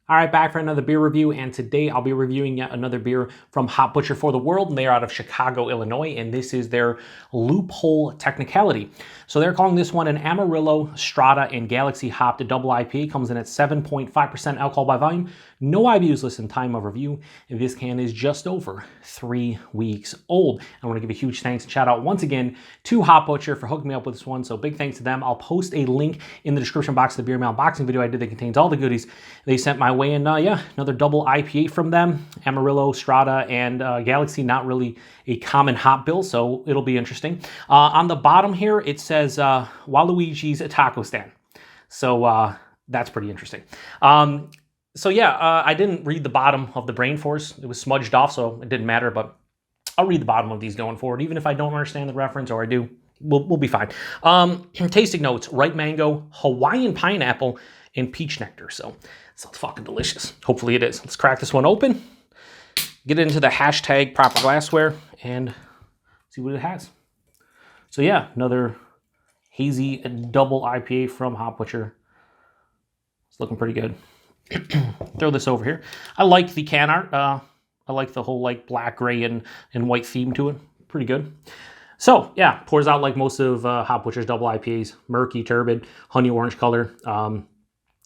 All right, back for another beer review, and today I'll be reviewing yet another beer from Hop Butcher for the World, and they are out of Chicago, Illinois, and this is their Loophole Technicality. So they're calling this one an Amarillo, Strata, and Galaxy hopped Double IPA. Comes in at 7.5% alcohol by volume. No IBUs listed in time of review, and this can is just over 3 weeks old. I want to give a huge thanks and shout out once again to Hop Butcher for hooking me up with this one, so big thanks to them. I'll post a link in the description box of the beer mail unboxing video I did that contains all the goodies they sent my way, and yeah, another double IPA from them. Amarillo, Strata, and Galaxy, not really a common hop bill, so it'll be interesting. On the bottom here, it says Waluigi's Taco Stand. So that's pretty interesting. So yeah, I didn't read the bottom of the Brain Force. It was smudged off, so it didn't matter, but I'll read the bottom of these going forward. Even if I don't understand the reference, or I do, we'll be fine. Tasting notes: ripe mango, Hawaiian pineapple, and peach nectar. So sounds fucking delicious. Hopefully it is. Let's crack this one open, get into the hashtag proper glassware, and see what it has. So yeah, another hazy double IPA from Hop Butcher. It's looking pretty good. Throw this over here. I like the can art. I like the whole like black, gray, and white theme to it. Pretty good. So yeah, pours out like most of Hop Butcher's double IPAs. Murky, turbid, honey orange color.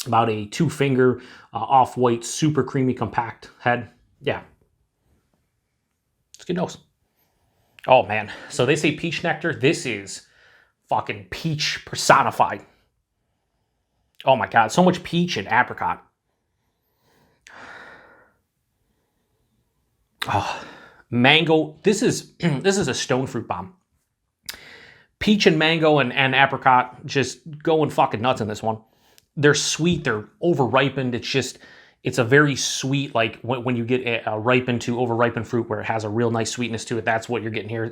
About a 2-finger off-white, super creamy, compact head. Yeah. It's a good nose. Oh, man. So they say peach nectar. This is fucking peach personified. Oh, my God. So much peach and apricot. Oh, mango. This is a stone fruit bomb. Peach and mango and apricot just going fucking nuts in this one. They're sweet, they're over-ripened. It's a very sweet, like when you get a ripened to over-ripened fruit where it has a real nice sweetness to it, that's what you're getting here.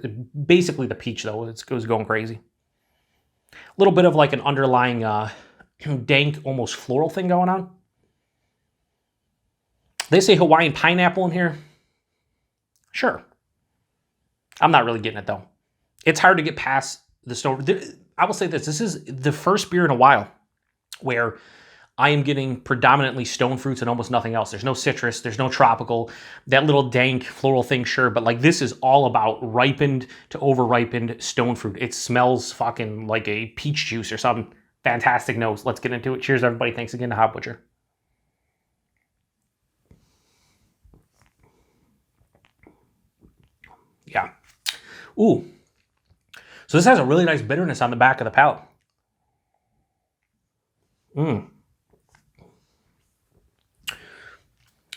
Basically the peach though, it was going crazy. A little bit of like an underlying dank, almost floral thing going on. They say Hawaiian pineapple in here. Sure. I'm not really getting it though. It's hard to get past the stone. I will say this is the first beer in a while where I am getting predominantly stone fruits and almost nothing else. There's no citrus, there's no tropical, that little dank floral thing, sure, but like this is all about ripened to over-ripened stone fruit. It smells fucking like a peach juice or something. Fantastic nose. Let's get into it. Cheers, everybody. Thanks again to Hop Butcher. Yeah. Ooh. So this has a really nice bitterness on the back of the palate.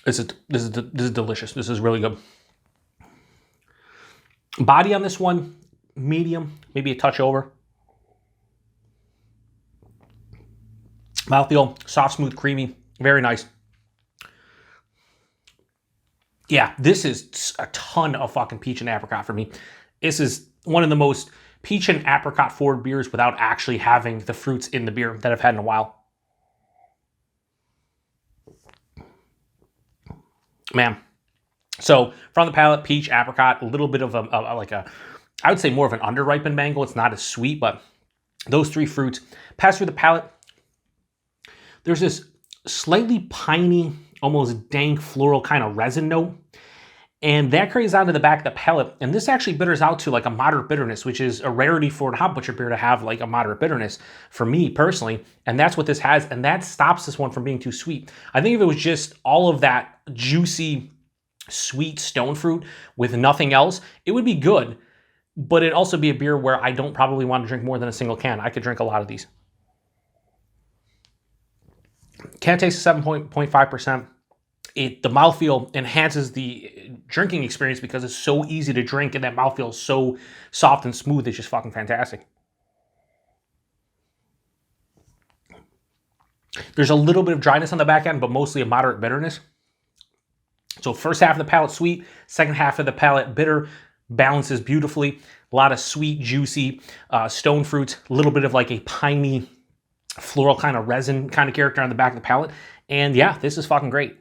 This is delicious. This is really good. Body on this one, medium, maybe a touch over. Mouthfeel, soft, smooth, creamy, very nice. Yeah, this is a ton of fucking peach and apricot for me. This is one of the most peach and apricot forward beers without actually having the fruits in the beer that I've had in a while. Man, so from the palate, peach, apricot, a little bit of I would say more of an under-ripened mango. It's not as sweet, but those three fruits pass through the palate. There's this slightly piney, almost dank floral kind of resin note, and that carries out to the back of the palate. And this actually bitters out to like a moderate bitterness, which is a rarity for a Hop Butcher beer to have like a moderate bitterness for me personally. And that's what this has, and that stops this one from being too sweet. I think if it was just all of that juicy, sweet stone fruit with nothing else, it would be good. But it'd also be a beer where I don't probably want to drink more than a single can. I could drink a lot of these. Can taste 7.5%. The mouthfeel enhances the drinking experience because it's so easy to drink, and that mouthfeel is so soft and smooth. It's just fucking fantastic. There's a little bit of dryness on the back end, but mostly a moderate bitterness. So first half of the palate sweet, second half of the palate bitter, balances beautifully. A lot of sweet, juicy stone fruits, a little bit of like a piney, floral kind of resin kind of character on the back of the palate. And yeah, this is fucking great.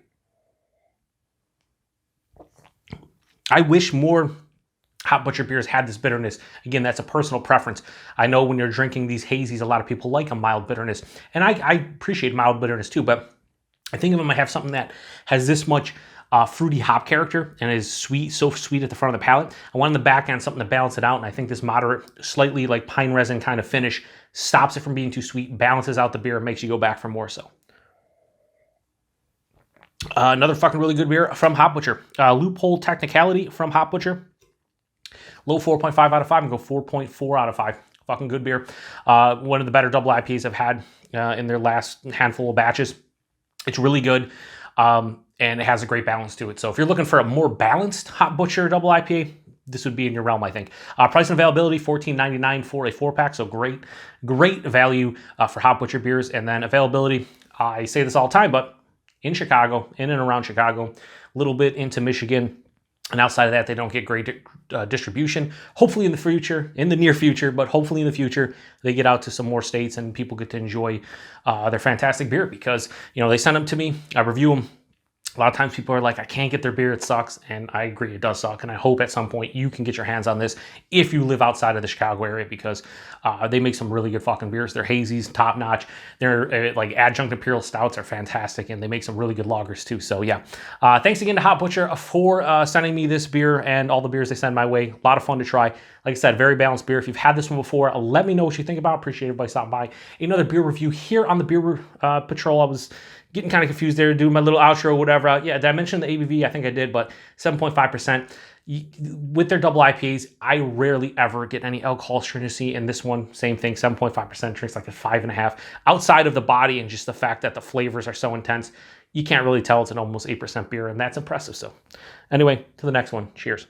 I wish more Hop Butcher beers had this bitterness. Again, that's a personal preference. I know when you're drinking these hazies, a lot of people like a mild bitterness. And I appreciate mild bitterness too, but I think if I might have something that has this much fruity hop character and is sweet, so sweet at the front of the palate, I want in the back end something to balance it out, and I think this moderate, slightly like pine resin kind of finish stops it from being too sweet, balances out the beer, and makes you go back for more so. Another fucking really good beer from Hop Butcher. Loophole Technicality from Hop Butcher. Low 4.5 out of 5 and go 4.4 out of 5. Fucking good beer. One of the better double IPAs I've had in their last handful of batches. It's really good, and it has a great balance to it. So if you're looking for a more balanced Hop Butcher double IPA, this would be in your realm, I think. Price and availability, $14.99 for a 4-pack, so great value for Hop Butcher beers. And then availability, I say this all the time, but in Chicago, in and around Chicago, a little bit into Michigan, and outside of that, they don't get great distribution. Hopefully in the near future, but hopefully in the future, they get out to some more states and people get to enjoy their fantastic beer, because, you know, they send them to me, I review them. A lot of times people are like, I can't get their beer, it sucks. And I agree, it does suck. And I hope at some point you can get your hands on this if you live outside of the Chicago area, because they make some really good fucking beers. Their hazies, top notch. Their like adjunct imperial stouts are fantastic, and they make some really good lagers too. So yeah, thanks again to Hop Butcher for sending me this beer and all the beers they send my way. A lot of fun to try. Like I said, very balanced beer. If you've had this one before, let me know what you think about it. Appreciate everybody stopping by. Another beer review here on the Beer Patrol. I was getting kind of confused there, doing my little outro or whatever. Yeah, did I mention the ABV? I think I did, but 7.5%. With their double IPAs, I rarely ever get any alcohol stringency. And this one, same thing, 7.5%, drinks like a 5.5. Outside of the body and just the fact that the flavors are so intense, you can't really tell it's an almost 8% beer, and that's impressive. So anyway, to the next one. Cheers.